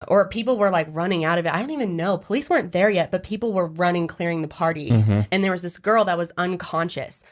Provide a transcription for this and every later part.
or people were like running out of it. I don't even know. Police weren't there yet, but people were running, clearing the party. And there was this girl that was unconscious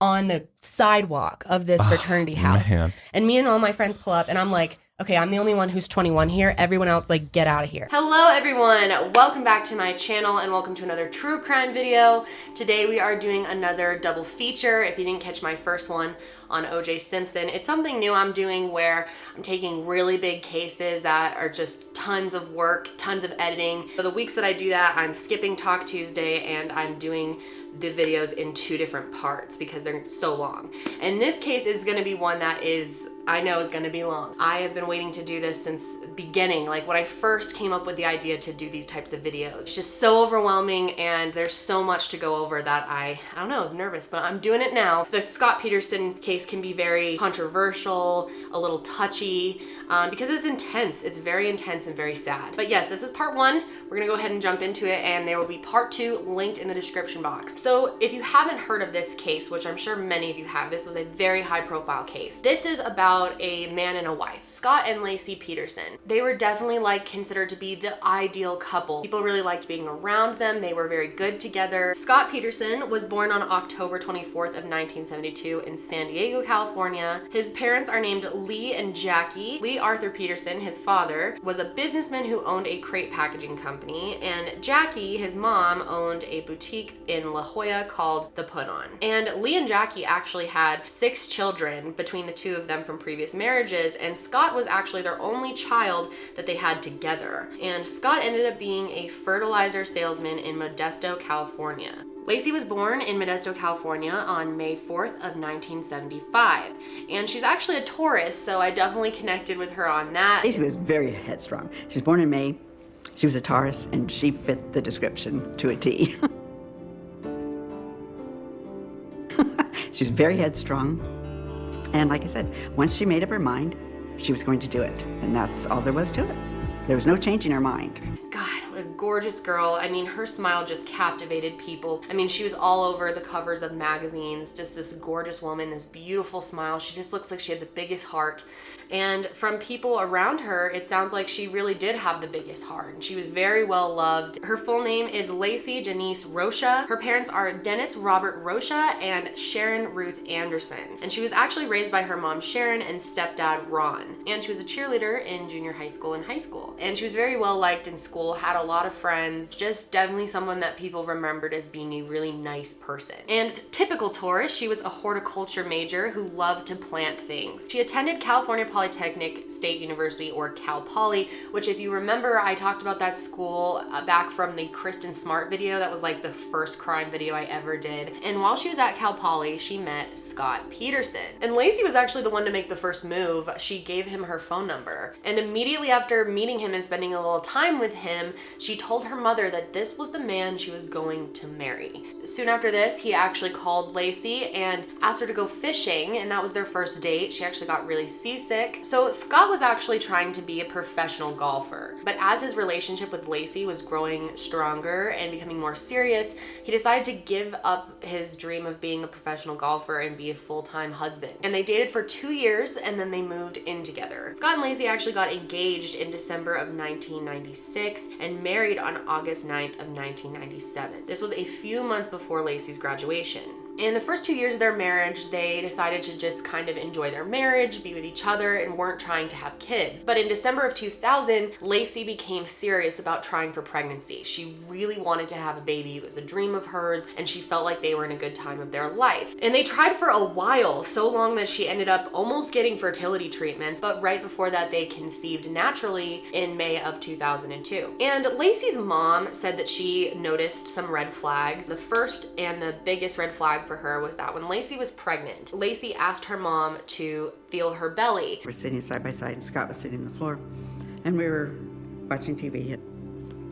on the sidewalk of this fraternity house. Man. And me and all my friends pull up and I'm like, okay, I'm the only one who's 21 here. Everyone else, like, get out of here. Hello, everyone. Welcome back to my channel and welcome to another true crime video. Today we are doing another double feature. If you didn't catch my first one on O.J. Simpson, it's something new I'm doing where I'm taking really big cases that are just tons of work, tons of editing. For the weeks that I do that, I'm skipping Talk Tuesday and I'm doing the videos in 2 different parts because they're so long. And this case is gonna be one that I know is gonna be long. I have been waiting to do this since the beginning, like when I first came up with the idea to do these types of videos. It's just so overwhelming and there's so much to go over that I don't know, I was nervous, but I'm doing it now. The Scott Peterson case can be very controversial, a little touchy, because it's intense. It's very intense and very sad. But yes, this is part 1. We're gonna go ahead and jump into it and there will be part 2 linked in the description box. So if you haven't heard of this case, which I'm sure many of you have, this was a very high profile case. This is about a man and a wife, Scott and Laci Peterson. They were definitely like considered to be the ideal couple. People really liked being around them. They were very good together. Scott Peterson was born on October 24th of 1972 in San Diego, California. His parents are named Lee and Jackie. Lee Arthur Peterson, his father, was a businessman who owned a crate packaging company, and Jackie, his mom, owned a boutique in La Jolla called The Put On. And Lee and Jackie actually had 6 children between the 2 of them from previous marriages, and Scott was actually their only child that they had together. And Scott ended up being a fertilizer salesman in Modesto, California. Laci was born in Modesto, California on May 4th of 1975. And she's actually a Taurus, so I definitely connected with her on that. Laci was very headstrong. She was born in May, she was a Taurus, and she fit the description to a T. She was very headstrong. And like I said, once she made up her mind, she was going to do it. And that's all there was to it. There was no changing her mind. God, what a gorgeous girl. I mean, her smile just captivated people. I mean, she was all over the covers of magazines, just this gorgeous woman, this beautiful smile. She just looks like she had the biggest heart. And from people around her, it sounds like she really did have the biggest heart. And she was very well loved. Her full name is Laci Denise Rocha. Her parents are Dennis Robert Rocha and Sharon Ruth Anderson. And she was actually raised by her mom Sharon and stepdad Ron. And she was a cheerleader in junior high school and high school. And she was very well liked in school, had a lot of friends, just definitely someone that people remembered as being a really nice person. And typical Taurus, she was a horticulture major who loved to plant things. She attended California Polytechnic State University, or Cal Poly, which if you remember, I talked about that school back from the Kristen Smart video. That was like the first crime video I ever did. And while she was at Cal Poly, she met Scott Peterson. And Laci was actually the one to make the first move. She gave him her phone number. And immediately after meeting him and spending a little time with him, she told her mother that this was the man she was going to marry. Soon after this, he actually called Laci and asked her to go fishing, and that was their first date. She actually got really seasick. So Scott was actually trying to be a professional golfer, but as his relationship with Laci was growing stronger and becoming more serious, he decided to give up his dream of being a professional golfer and be a full-time husband. And they dated for 2 years and then they moved in together. Scott and Laci actually got engaged in December of 1996 and married on August 9th of 1997. This was a few months before Laci's graduation. In the first 2 years of their marriage, they decided to just kind of enjoy their marriage, be with each other, and weren't trying to have kids. But in December of 2000, Laci became serious about trying for pregnancy. She really wanted to have a baby. It was a dream of hers, and she felt like they were in a good time of their life. And they tried for a while, so long that she ended up almost getting fertility treatments, but right before that, they conceived naturally in May of 2002. And Laci's mom said that she noticed some red flags. The first and the biggest red flag for her was that when Laci was pregnant, Laci asked her mom to feel her belly. We're sitting side by side and Scott was sitting on the floor and we were watching TV.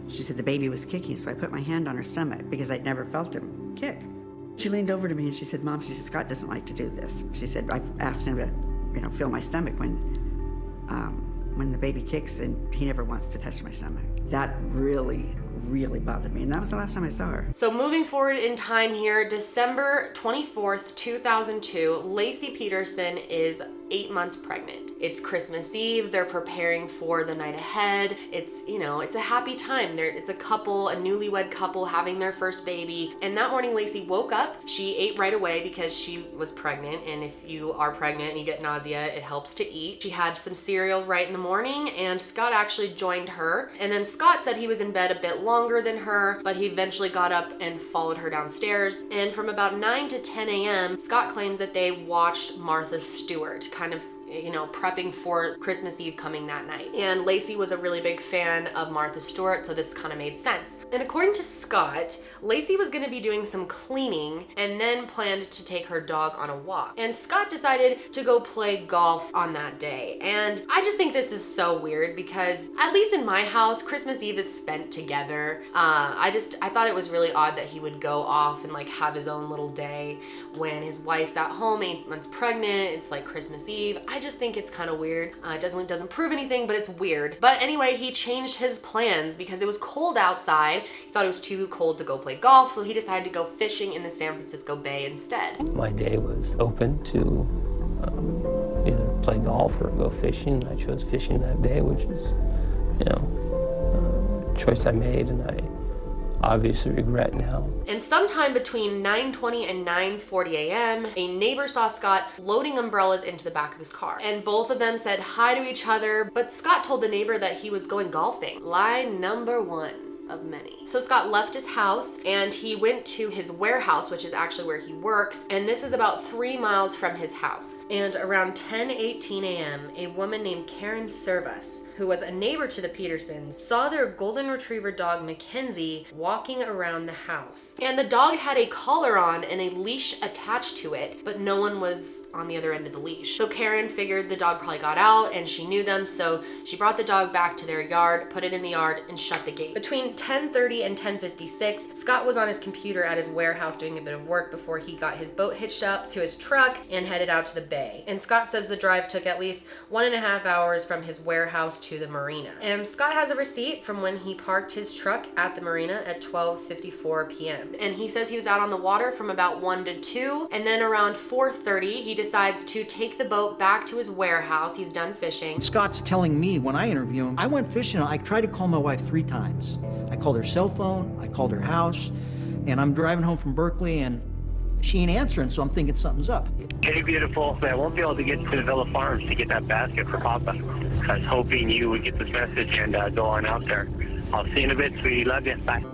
She said the baby was kicking, so I put my hand on her stomach because I'd never felt him kick. She leaned over to me and she said, Mom, she said, Scott doesn't like to do this. She said, I've asked him to, feel my stomach when the baby kicks and he never wants to touch my stomach. That really bothered me, and that was the last time I saw her. So moving forward in time here, December 24th, 2002, Laci Peterson is 8 months pregnant. It's Christmas Eve. They're preparing for the night ahead. It's, you know, it's a happy time. It's a couple, a newlywed couple having their first baby. And that morning, Laci woke up. She ate right away because she was pregnant. And if you are pregnant and you get nausea, it helps to eat. She had some cereal right in the morning, and Scott actually joined her. And then Scott said he was in bed a bit longer than her, but he eventually got up and followed her downstairs. And from about 9 to 10 a.m., Scott claims that they watched Martha Stewart, kind of, you know, prepping for Christmas Eve coming that night. And Laci was a really big fan of Martha Stewart, so this kind of made sense. And according to Scott, Laci was going to be doing some cleaning and then planned to take her dog on a walk. And Scott decided to go play golf on that day. And I just think this is so weird because, at least in my house, Christmas Eve is spent together. I thought it was really odd that he would go off and like have his own little day when his wife's at home, 8 months pregnant. It's like Christmas Eve. I just think it's kind of weird. It doesn't prove anything, but it's weird. But anyway, he changed his plans because it was cold outside. He thought it was too cold to go play golf, so he decided to go fishing in the San Francisco Bay instead. My day was open to either play golf or go fishing. I chose fishing that day, which is, you know, a choice I made and I obviously regret now. And sometime between 9:20 and 9:40 a.m., a neighbor saw Scott loading umbrellas into the back of his car. And both of them said hi to each other, but Scott told the neighbor that he was going golfing. Lie number one of many. So Scott left his house and he went to his warehouse, which is actually where he works, and this is about 3 miles from his house. And around 10:18 a.m., a woman named Karen Servas, who was a neighbor to the Petersons, saw their golden retriever dog Mackenzie walking around the house. And the dog had a collar on and a leash attached to it, but no one was on the other end of the leash. So Karen figured the dog probably got out and she knew them, so she brought the dog back to their yard, put it in the yard, and shut the gate. Between 10:30 and 10:56, Scott was on his computer at his warehouse doing a bit of work before he got his boat hitched up to his truck and headed out to the bay. And Scott says the drive took at least 1.5 hours from his warehouse to the marina. And Scott has a receipt from when he parked his truck at the marina at 12:54 p.m. And he says he was out on the water from about 1 to 2, and then around 4:30 he decides to take the boat back to his warehouse. He's done fishing. Scott's telling me when I interview him, I went fishing. I tried to call my wife 3 times. I called her cell phone, I called her house, and I'm driving home from Berkeley and she ain't answering, so I'm thinking something's up. Hey, beautiful. I won't be able to get to the Villa Farms to get that basket for Papa. I was hoping you would get this message and go on out there. I'll see you in a bit, sweetie. Love you. Bye.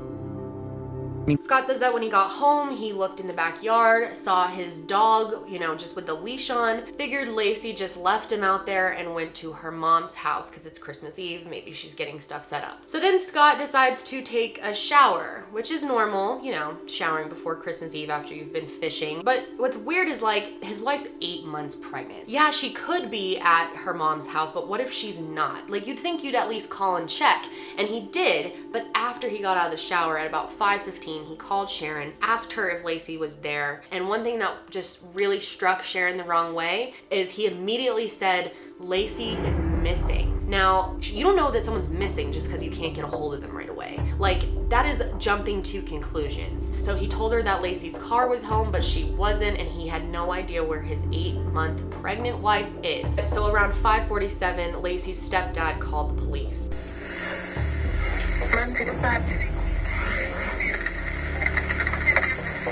Scott says that when he got home, he looked in the backyard, saw his dog, you know, just with the leash on, figured Laci just left him out there and went to her mom's house because it's Christmas Eve. Maybe she's getting stuff set up. So then Scott decides to take a shower, which is normal, you know, showering before Christmas Eve after you've been fishing. But what's weird is like his wife's 8 months pregnant. Yeah, she could be at her mom's house, but what if she's not? Like, you'd think you'd at least call and check. And he did, but after he got out of the shower at about 5:15, he called Sharon, asked her if Laci was there. And one thing that just really struck Sharon the wrong way is he immediately said, Laci is missing. Now, you don't know that someone's missing just because you can't get a hold of them right away. Like, that is jumping to conclusions. So he told her that Laci's car was home, but she wasn't, and he had no idea where his 8-month pregnant wife is. So around 5:47, Laci's stepdad called the police.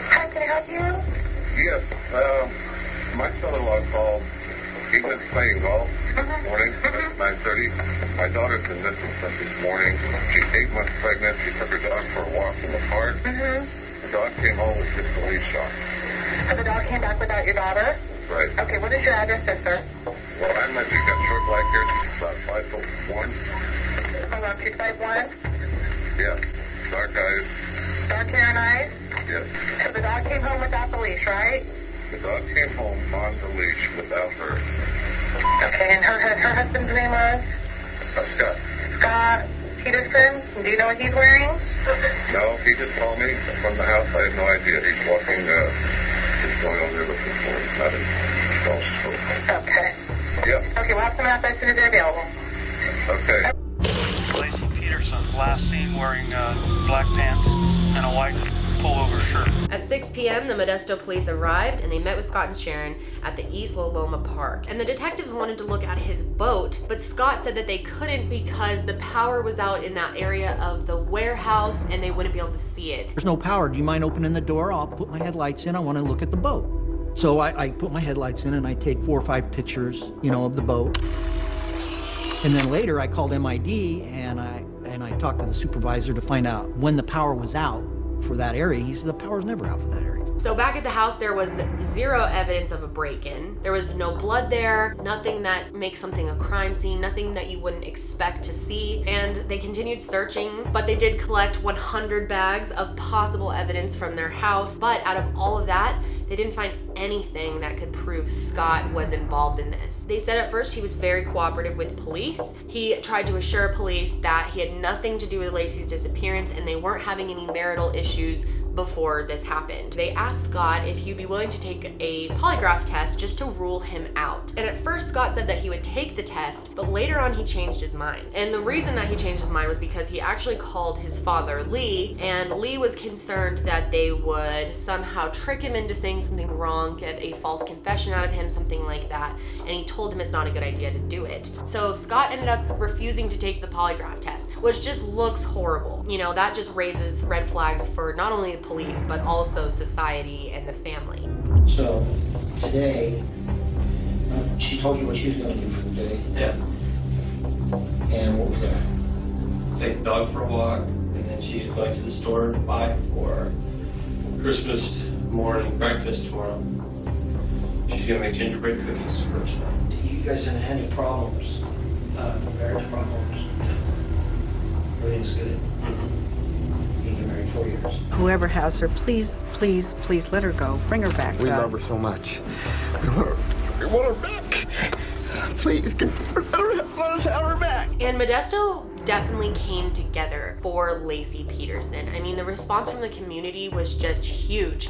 How can I help you? Yes, my son-in-law called. He went playing golf this morning at 9:30. My daughter's been missing since this morning. She's 8 months pregnant. She took her dog for a walk in the park. The dog came home with just a leash on. So the dog came back without your daughter? Right. Okay, what is your address, sister? Well, I'm she's got short black hair. She's about 5'1". Around 251? Yeah, dark eyes. Dark hair and eyes? Yes. So the dog came home without the leash, right? The dog came home on the leash without her. Okay, and her husband's name was? Scott. Scott Peterson. Do you know what he's wearing? No, he just called me from the house. I have no idea. He's walking, he's going over there looking for him. He's not in his house. Okay. Yeah. Okay, we'll have someone out there as soon as they're available. Okay. Laci Peterson, last seen wearing black pants and a white pull over, sure. At 6 p.m., the Modesto police arrived and they met with Scott and Sharon at the East La Loma Park. And the detectives wanted to look at his boat, but Scott said that they couldn't because the power was out in that area of the warehouse and they wouldn't be able to see it. There's no power. Do you mind opening the door? I'll put my headlights in. I want to look at the boat. So I put my headlights in and I take 4 or 5 pictures, of the boat. And then later I called MID and I talked to the supervisor to find out when the power was out for that area. He said the power's never out for that area. So back at the house, there was zero evidence of a break-in. There was no blood there, nothing that makes something a crime scene, nothing that you wouldn't expect to see. And they continued searching, but they did collect 100 bags of possible evidence from their house. But out of all of that, they didn't find anything that could prove Scott was involved in this. They said at first he was very cooperative with police. He tried to assure police that he had nothing to do with Laci's disappearance and they weren't having any marital issues before this happened. They asked Scott if he'd be willing to take a polygraph test just to rule him out. And at first Scott said that he would take the test, but later on he changed his mind. And the reason that he changed his mind was because he actually called his father Lee, and Lee was concerned that they would somehow trick him into saying something wrong, get a false confession out of him, something like that. And he told him it's not a good idea to do it. So Scott ended up refusing to take the polygraph test, which just looks horrible. That just raises red flags for not only the police, but also society and the family. So, today, she told you what she was going to do for the day? Yeah. And what was that? Take the dog for a walk, and then she's going to the store to buy for Christmas morning breakfast tomorrow. She's going to make gingerbread cookies first. You guys didn't have any problems, marriage problems? Everything's good? You've been married 4 years. Whoever has her, please, please, please let her go. Bring her back to us. We love her so much. We want her back. Please, let us have her back. And Modesto definitely came together for Laci Peterson. I mean, the response from the community was just huge.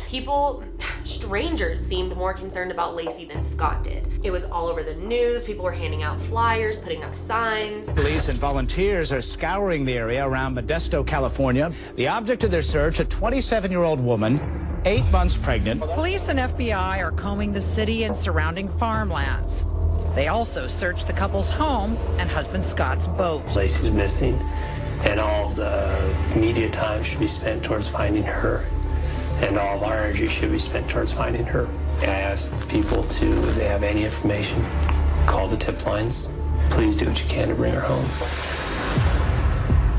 Strangers seemed more concerned about Laci than Scott did. It was all over the news. People were handing out flyers, putting up signs. Police and volunteers are scouring the area around Modesto, California. The object of their search, a 27-year-old woman, 8 months pregnant. Police and FBI are combing the city and surrounding farmlands. They also searched the couple's home and husband Scott's boat. Laci's missing, and all of the media time should be spent towards finding her, and all of our energy should be spent towards finding her. I asked people if they have any information, call the tip lines. Please do what you can to bring her home.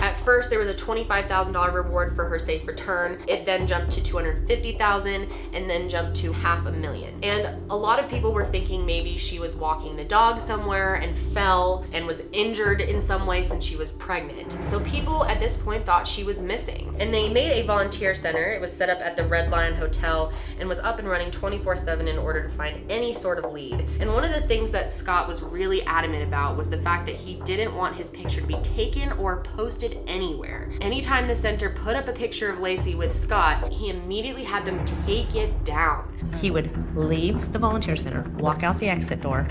At first, there was a $25,000 reward for her safe return. It then jumped to $250,000 and then jumped to $500,000. And a lot of people were thinking maybe she was walking the dog somewhere and fell and was injured in some way since she was pregnant. So people at this point thought she was missing. And they made a volunteer center. It was set up at the Red Lion Hotel and was up and running 24/7 in order to find any sort of lead. And one of the things that Scott was really adamant about was the fact that he didn't want his picture to be taken or posted anywhere. Anytime the center put up a picture of Laci with Scott, he immediately had them take it down. He would leave the volunteer center, walk out the exit door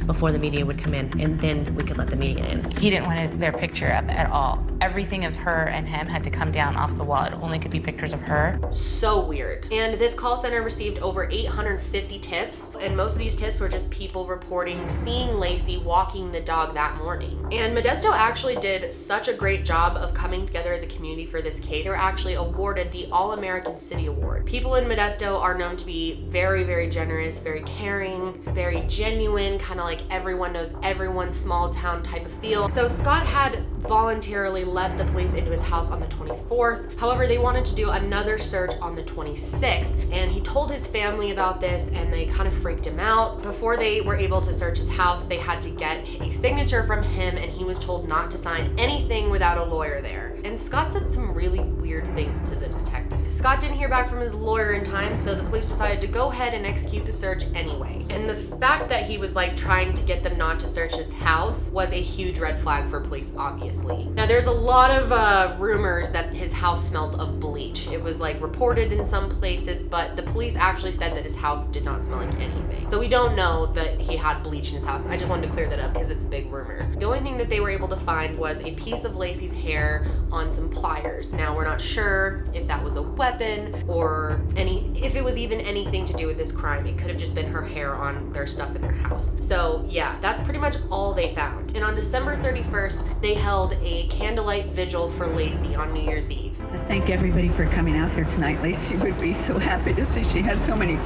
before the media would come in, and then we could let the media in. He didn't want their picture up at all. Everything of her and him had to come down off the wall. It only could be pictures of her. So weird. And this call center received over 850 tips, and most of these tips were just people reporting seeing Laci walking the dog that morning. And Modesto actually did such a great job of coming together as a community for this case. They were actually awarded the All-American City Award. People in Modesto are known to be very, very generous, very caring, very genuine, kind of like everyone knows everyone, small town type of feel. So Scott had voluntarily let the police into his house on the 24th. However, they wanted to do another search on the 26th, and he told his family about this and they kind of freaked him out. Before they were able to search his house, they had to get a signature from him, and he was told not to sign anything without a lawyer there. And Scott said some really weird things to the detective. Scott didn't hear back from his lawyer in time, so the police decided to go ahead and execute the search anyway. And the fact that he was trying to get them not to search his house was a huge red flag for police, obviously. obviously. Now there's a lot of rumors that his house smelled of bleach. It was like reported in some places, but the police actually said that his house did not smell like anything. So we don't know that he had bleach in his house. I just wanted to clear that up because it's a big rumor. The only thing that they were able to find was a piece of Laci's hair on some pliers. Now we're not sure if that was a weapon or if it was even anything to do with this crime. It could have just been her hair on their stuff in their house. So yeah, that's pretty much all they found. And on December 31st, they held a candlelight vigil for Laci on New Year's Eve. I thank everybody for coming out here tonight. Laci would be so happy to see she had so many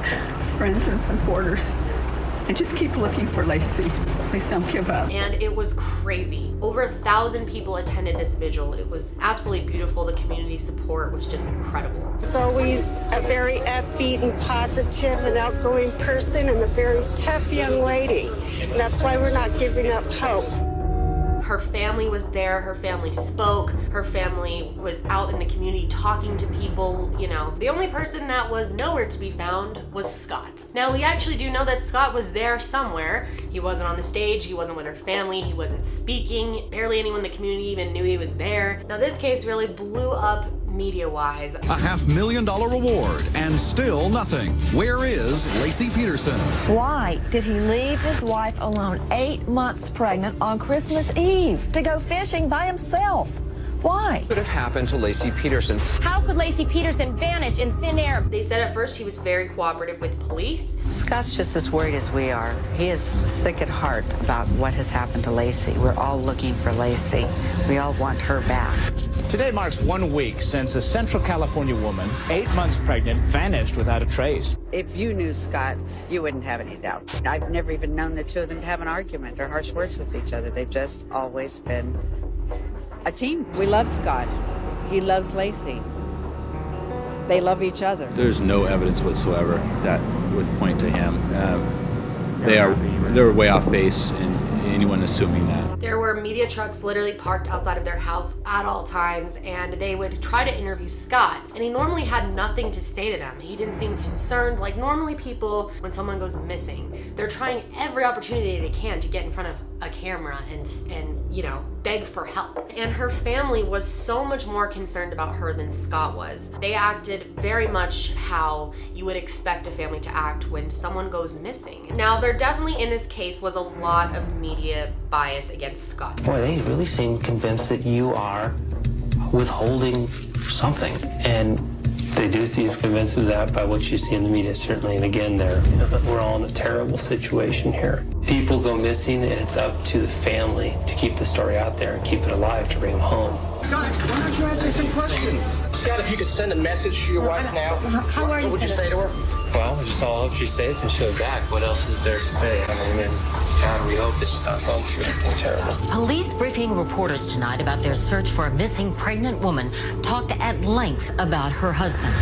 friends and supporters. And just keep looking for Laci. Please don't give up. And it was crazy. Over 1,000 people attended this vigil. It was absolutely beautiful. The community support was just incredible. She's always a very upbeat and positive and outgoing person and a very tough young lady. And that's why we're not giving up hope. Her family was there, her family spoke, her family was out in the community talking to people, you know. The only person that was nowhere to be found was Scott. Now we actually do know that Scott was there somewhere. He wasn't on the stage, he wasn't with her family, he wasn't speaking, barely anyone in the community even knew he was there. Now this case really blew up media-wise. A $500,000 reward and still nothing. Where is Laci Peterson? Why did he leave his wife alone 8 months pregnant on Christmas Eve to go fishing by himself? Why? What could have happened to Laci Peterson? How could Laci Peterson vanish in thin air? They said at first he was very cooperative with police. Scott's just as worried as we are. He is sick at heart about what has happened to Laci. We're all looking for Laci. We all want her back. Today marks 1 week since a Central California woman, 8 months pregnant, vanished without a trace. If you knew Scott, you wouldn't have any doubt. I've never even known the two of them to have an argument or harsh words with each other. They've just always been a team. We love Scott. He loves Laci. They love each other. There's no evidence whatsoever that would point to him. They're way off base, and anyone assuming that. There were media trucks literally parked outside of their house at all times, and they would try to interview Scott, and he normally had nothing to say to them. He didn't seem concerned. Like normally people, when someone goes missing, they're trying every opportunity they can to get in front of a camera and you know, beg for help. And her family was so much more concerned about her than Scott was. They acted very much how you would expect a family to act when someone goes missing. Now, there definitely in this case was a lot of media bias against Scott. Boy, they really seem convinced that you are withholding something. And they do seem convinced of that by what you see in the media, certainly. And again, we're all in a terrible situation here. People go missing, and it's up to the family to keep the story out there and keep it alive to bring them home. Scott, why don't you answer some questions? Scott, if you could send a message to your wife now, what would you say to her? Well, we just all hope she's safe and she'll be back. What else is there to say? I mean, God, we hope that she's not going through anything terrible. Police briefing reporters tonight about their search for a missing pregnant woman talked at length about her husband.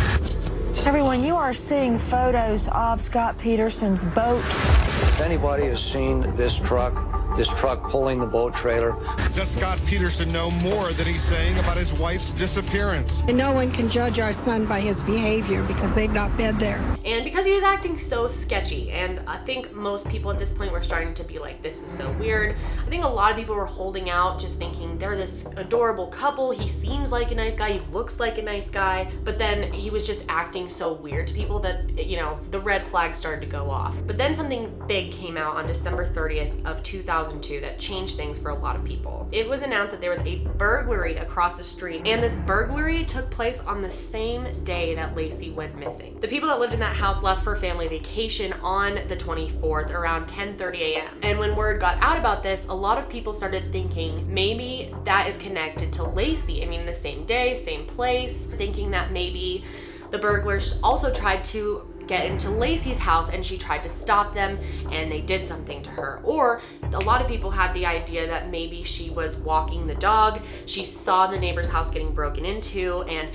Everyone, you are seeing photos of Scott Peterson's boat. If anybody has seen this truck pulling the boat trailer. Does Scott Peterson know more than he's saying about his wife's disappearance? And no one can judge our son by his behavior because they've not been there. And because he was acting so sketchy, and I think most people at this point were starting to be like, this is so weird. I think a lot of people were holding out, just thinking they're this adorable couple. He seems like a nice guy, he looks like a nice guy, but then he was just acting so weird to people that, you know, the red flag started to go off. But then something big came out on December 30th of 2002 that changed things for a lot of people. It was announced that there was a burglary across the street, and this burglary took place on the same day that Laci went missing. The people that lived in that house left for family vacation on the 24th around 10:30 a.m. And when word got out about this, a lot of people started thinking maybe that is connected to Laci. I mean, the same day, same place, thinking that maybe the burglars also tried to get into Laci's house and she tried to stop them and they did something to her. Or a lot of people had the idea that maybe she was walking the dog, she saw the neighbor's house getting broken into and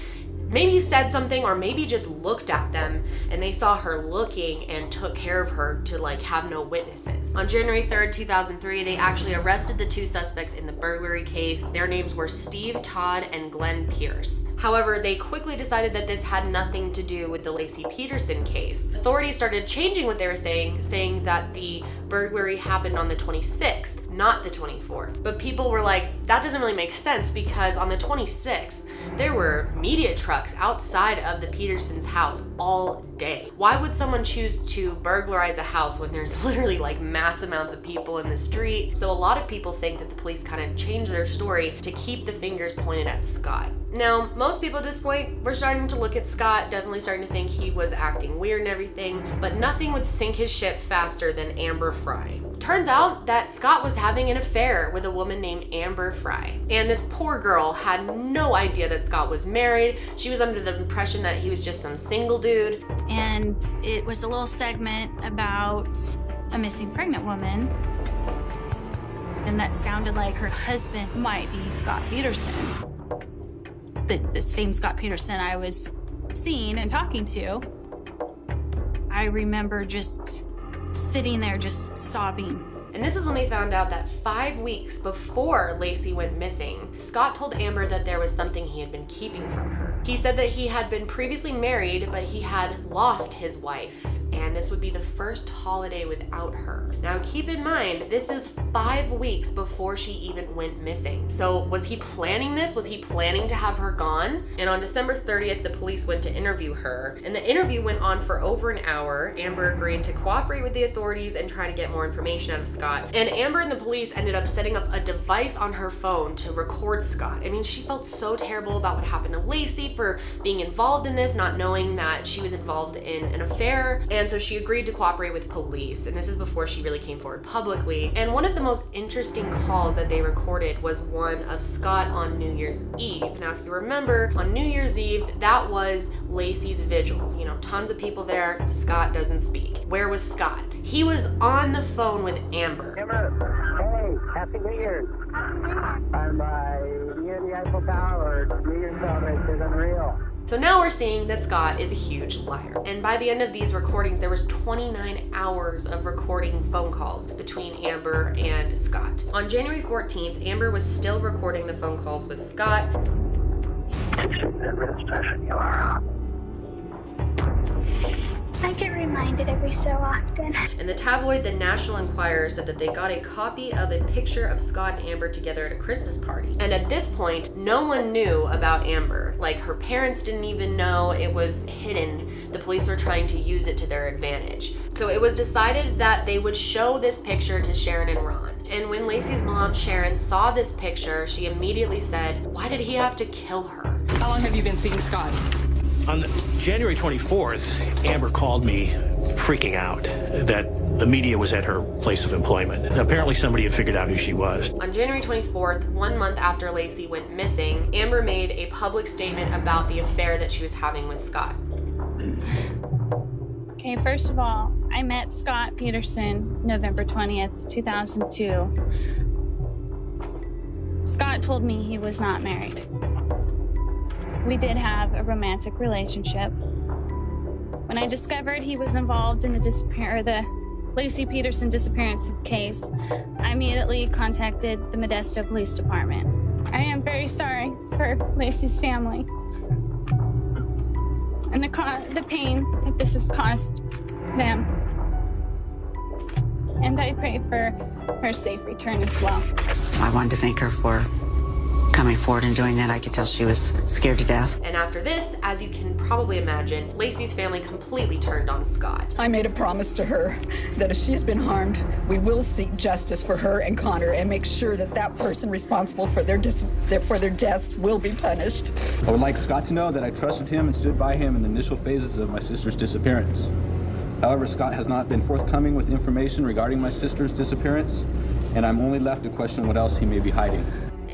maybe said something or maybe just looked at them and they saw her looking and took care of her to like have no witnesses. On January 3rd, 2003, they actually arrested the two suspects in the burglary case. Their names were Steve Todd and Glenn Pierce. However, they quickly decided that this had nothing to do with the Laci Peterson case. Authorities started changing what they were saying that the burglary happened on the 26th, not the 24th. But people were like, that doesn't really make sense because on the 26th, there were media trucks outside of the Petersons' house all day. Why would someone choose to burglarize a house when there's literally like mass amounts of people in the street? So a lot of people think that the police kind of changed their story to keep the fingers pointed at Scott. Now, most people at this point were starting to look at Scott, definitely starting to think he was acting weird and everything, but nothing would sink his ship faster than Amber Frey. Turns out that Scott was having an affair with a woman named Amber Frey. And this poor girl had no idea that Scott was married. She was under the impression that he was just some single dude. And it was a little segment about a missing pregnant woman. And that sounded like her husband might be Scott Peterson. The same Scott Peterson I was seeing and talking to. I remember just sitting there just sobbing. And this is when they found out that 5 weeks before Laci went missing, Scott told Amber that there was something he had been keeping from her. He said that he had been previously married, but he had lost his wife, and this would be the first holiday without her. Now keep in mind, this is 5 weeks before she even went missing. So was he planning this? Was he planning to have her gone? And on December 30th, the police went to interview her, and the interview went on for over an hour. Amber agreed to cooperate with the authorities and try to get more information out of Scott. And Amber and the police ended up setting up a device on her phone to record Scott. I mean, she felt so terrible about what happened to Laci for being involved in this, not knowing that she was involved in an affair. And so she agreed to cooperate with police. And this is before she really came forward publicly. And one of the most interesting calls that they recorded was one of Scott on New Year's Eve. Now, if you remember, on New Year's Eve, that was Laci's vigil. You know, tons of people there. Scott doesn't speak. Where was Scott? He was on the phone with Amber. Hey, Happy New Year's. I'm near the Eiffel Tower. New Year's celebration is unreal. So now we're seeing that Scott is a huge liar. And by the end of these recordings, there was 29 hours of recording phone calls between Amber and Scott. On January 14th, Amber was still recording the phone calls with Scott. I get reminded every so often. And the tabloid, the National Enquirer, said that they got a copy of a picture of Scott and Amber together at a Christmas party. And at this point, no one knew about Amber. Like, her parents didn't even know. It was hidden. The police were trying to use it to their advantage. So it was decided that they would show this picture to Sharon and Ron. And when Laci's mom, Sharon, saw this picture, she immediately said, "Why did he have to kill her?" How long have you been seeing Scott? On January 24th, Amber called me freaking out that the media was at her place of employment. Apparently somebody had figured out who she was. On January 24th, 1 month after Laci went missing, Amber made a public statement about the affair that she was having with Scott. Okay, first of all, I met Scott Peterson November 20th, 2002. Scott told me he was not married. We did have a romantic relationship. When I discovered he was involved in the Laci Peterson disappearance case, I immediately contacted the Modesto Police Department. I am very sorry for Laci's family and the pain that this has caused them. And I pray for her safe return as well. I wanted to thank her for coming forward and doing that. I could tell she was scared to death. And after this, as you can probably imagine, Laci's family completely turned on Scott. I made a promise to her that if she has been harmed, we will seek justice for her and Connor and make sure that that person responsible for their deaths will be punished. I would like Scott to know that I trusted him and stood by him in the initial phases of my sister's disappearance. However, Scott has not been forthcoming with information regarding my sister's disappearance, and I'm only left to question what else he may be hiding.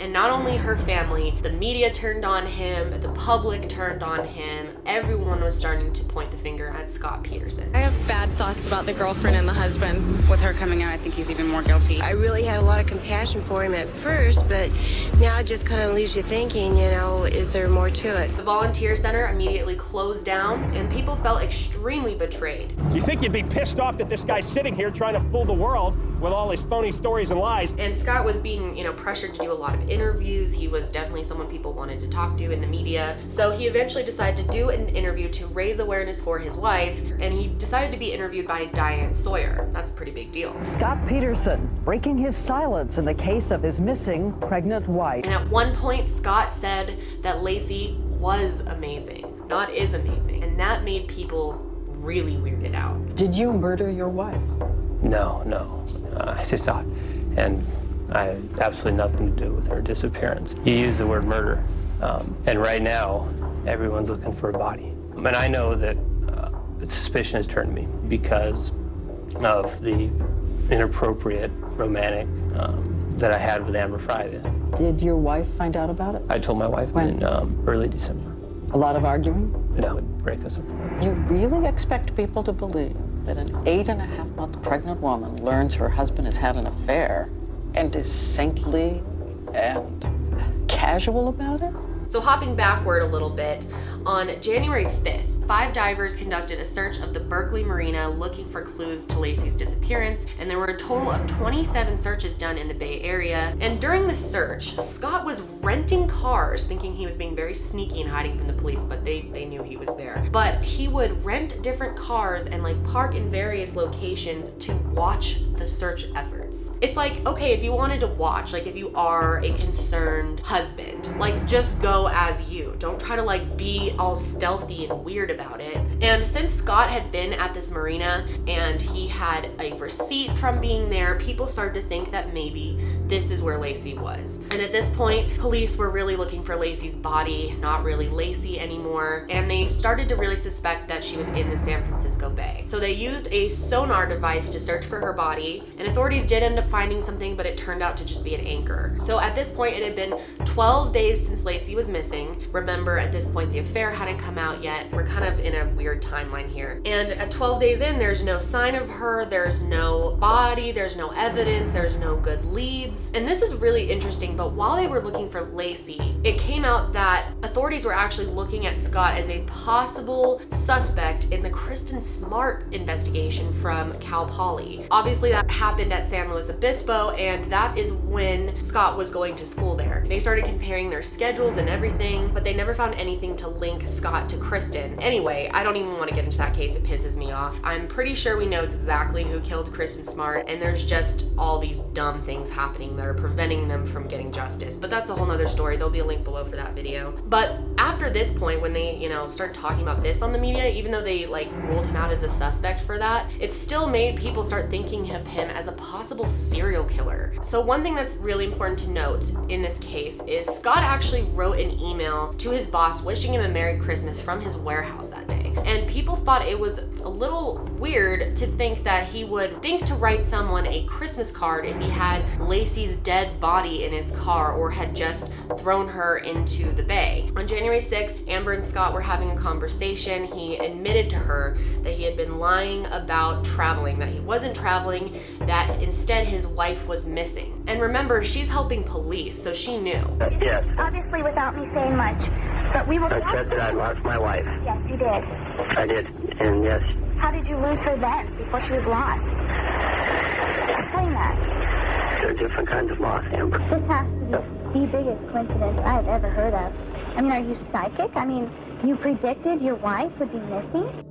And not only her family, the media turned on him, the public turned on him, everyone was starting to point the finger at Scott Peterson. I have bad thoughts about the girlfriend and the husband. With her coming out, I think he's even more guilty. I really had a lot of compassion for him at first, but now it just kind of leaves you thinking, you know, is there more to it? The volunteer center immediately closed down, and people felt extremely betrayed. You think you'd be pissed off that this guy's sitting here trying to fool the world with all his phony stories and lies? And Scott was being, pressured to do a lot of interviews. He was definitely someone people wanted to talk to in the media. So he eventually decided to do an interview to raise awareness for his wife, and he decided to be interviewed by Diane Sawyer. That's a pretty big deal. Scott Peterson breaking his silence in the case of his missing pregnant wife. And at one point, Scott said that Laci was amazing, not is amazing. And that made people really weirded out. Did you murder your wife? No, I did not. And I had absolutely nothing to do with her disappearance. You used the word murder. And right now, everyone's looking for a body. And I know that suspicion has turned to me because of the inappropriate romantic that I had with Amber Frey. Did your wife find out about it? I told my wife in early December. A lot of arguing? That would break us apart. You really expect people to believe that an 8.5-month pregnant woman learns her husband has had an affair and is saintly and casual about it? So hopping backward a little bit, on January 5th, 5 divers conducted a search of the Berkeley Marina looking for clues to Laci's disappearance, and there were a total of 27 searches done in the Bay Area. And during the search, Scott was renting cars, thinking he was being very sneaky and hiding from the police, but they knew he was there. But he would rent different cars and like park in various locations to watch the search efforts. It's like, okay, if you wanted to watch, like if you are a concerned husband, like just go as you. Don't try to like be all stealthy and weird about it. And since Scott had been at this marina and he had a receipt from being there, people started to think that maybe this is where Laci was. And at this point, police were really looking for Laci's body, not really Laci anymore. And they started to really suspect that she was in the San Francisco Bay. So they used a sonar device to search for her body, and authorities did end up finding something, but it turned out to just be an anchor. So at this point, it had been 12 days since Laci was missing. Remember, at this point, the affair hadn't come out yet. We're kind of in a weird timeline here. And at 12 days in, there's no sign of her, there's no body, there's no evidence, there's no good leads. And this is really interesting, but while they were looking for Laci, it came out that authorities were actually looking at Scott as a possible suspect in the Kristen Smart investigation from Cal Poly. Obviously, that happened at San Luis Obispo, and that is when Scott was going to school there. They started comparing their schedules and everything, but they never found anything to link Scott to Kristen. Anyway, I don't even want to get into that case, it pisses me off. I'm pretty sure we know exactly who killed Kristen Smart, and there's just all these dumb things happening that are preventing them from getting justice. But that's a whole nother story. There'll be a link below for that video. But after this point, when they, started talking about this on the media, even though they ruled him out as a suspect for that, it still made people start thinking of him as a possible serial killer. So one thing that's really important to note in this case is Scott actually wrote an email to his boss wishing him a Merry Christmas from his warehouse that day. And people thought it was a little weird to think that he would think to write someone a Christmas card if he had Laci's dead body in his car or had just thrown her into the bay. On January 6th, Amber and Scott were having a conversation. He admitted to her that he had been lying about traveling, that he wasn't traveling, that instead his wife was missing. And remember, she's helping police, so she knew. Yes. Obviously without me saying much, but we were... I said that I lost my wife. Yes, you did. I did, and yes. How did you lose her then, before she was lost? Explain that. There are different kinds of loss, Amber. This has to be the biggest coincidence I've ever heard of. I mean, are you psychic? I mean, you predicted your wife would be missing?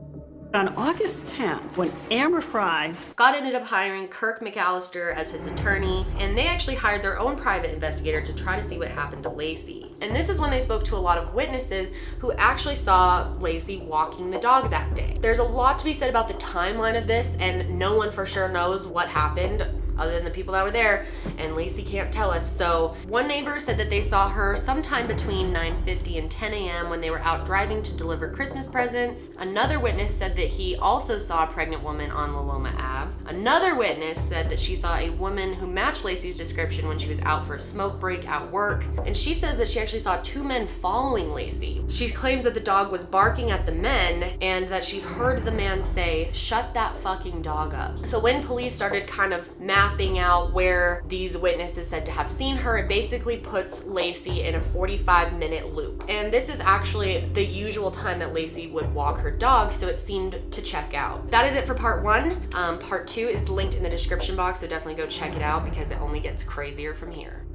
On August 10th, when Amber Frey... Scott ended up hiring Kirk McAllister as his attorney, and they actually hired their own private investigator to try to see what happened to Laci. And this is when they spoke to a lot of witnesses who actually saw Laci walking the dog that day. There's a lot to be said about the timeline of this, and no one for sure knows what happened other than the people that were there, and Laci can't tell us. So one neighbor said that they saw her sometime between 9:50 and 10 a.m. when they were out driving to deliver Christmas presents. Another witness said that he also saw a pregnant woman on La Loma Ave. Another witness said that she saw a woman who matched Laci's description when she was out for a smoke break at work, and she says that she actually saw 2 men following Laci. She claims that the dog was barking at the men and that she heard the man say, "Shut that fucking dog up." So when police started kind of mapping out where these witnesses said to have seen her, it basically puts Laci in a 45-minute loop. And this is actually the usual time that Laci would walk her dog, so it seemed to check out. That is it for part 1. Part 2 is linked in the description box, so definitely go check it out because it only gets crazier from here.